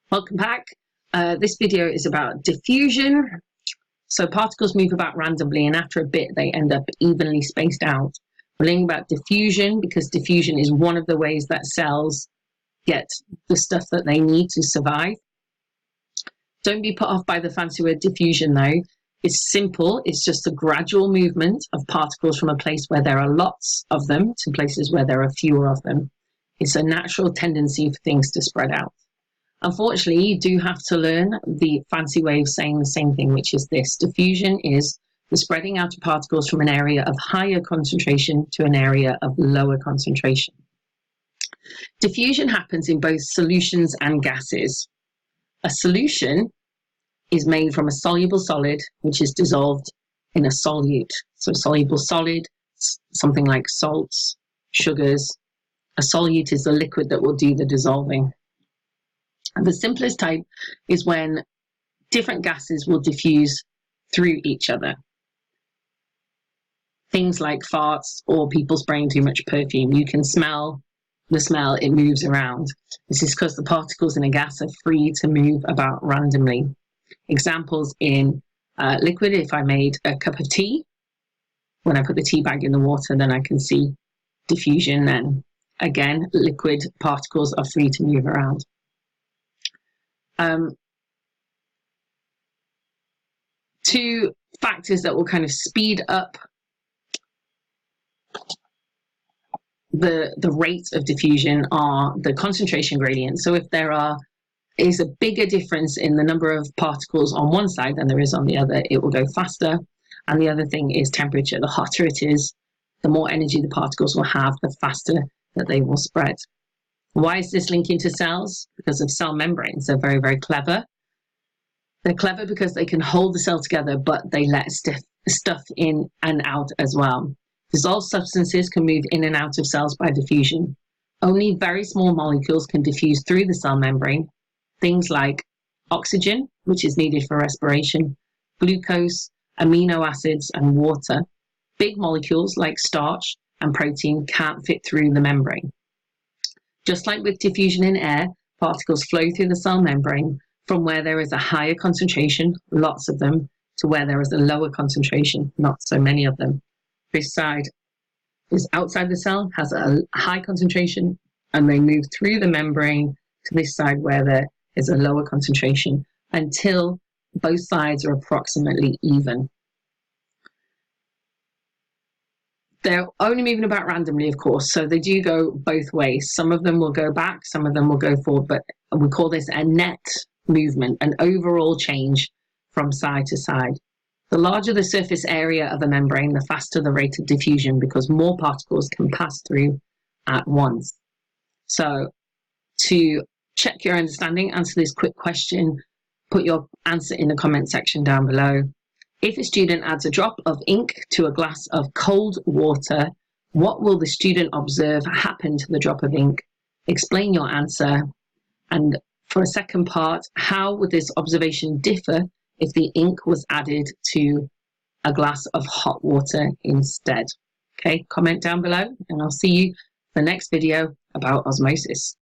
Welcome back. This video is about diffusion. So particles move about randomly and after a bit they end up evenly spaced out. We're learning about diffusion because diffusion is one of the ways that cells get the stuff that they need to survive. Don't be put off by the fancy word diffusion though. It's simple. It's just a gradual movement of particles from a place where there are lots of them to places where there are fewer of them. It's a natural tendency for things to spread out. Unfortunately, you do have to learn the fancy way of saying the same thing, which is this. Diffusion is the spreading out of particles from an area of higher concentration to an area of lower concentration. Diffusion happens in both solutions and gases. A solution is made from a soluble solid, which is dissolved in a solute. So soluble solid, something like salts, sugars. A solute is the liquid that will do the dissolving. And the simplest type is when different gases will diffuse through each other. Things like farts or people spraying too much perfume. You can smell the smell, it moves around. This is because the particles in a gas are free to move about randomly. Examples in liquid, if I made a cup of tea, when I put the tea bag in the water, then I can see diffusion, and again, liquid particles are free to move around. Two factors that will kind of speed up the rate of diffusion are the concentration gradient. So if there is a bigger difference in the number of particles on one side than there is on the other, it will go faster. And the other thing is temperature. The hotter it is, the more energy the particles will have, the faster that they will spread. Why is this linking to cells? Because of cell membranes. They're very, very clever. They're clever because they can hold the cell together, but they let stuff in and out as well. Dissolved substances can move in and out of cells by diffusion. Only very small molecules can diffuse through the cell membrane. Things like oxygen, which is needed for respiration, glucose, amino acids, and water. Big molecules like starch and protein can't fit through the membrane. Just like with diffusion in air, particles flow through the cell membrane from where there is a higher concentration, lots of them, to where there is a lower concentration, not so many of them. This side is outside the cell, has a high concentration, and they move through the membrane to this side where there is a lower concentration until both sides are approximately even. They're only moving about randomly, of course, so they do go both ways. Some of them will go back, some of them will go forward, but we call this a net movement, an overall change from side to side. The larger the surface area of a membrane, the faster the rate of diffusion because more particles can pass through at once. So to check your understanding, answer this quick question, put your answer in the comment section down below. If a student adds a drop of ink to a glass of cold water, what will the student observe happen to the drop of ink? Explain your answer. And for a second part, how would this observation differ if the ink was added to a glass of hot water instead? Okay, comment down below and I'll see you for the next video about osmosis.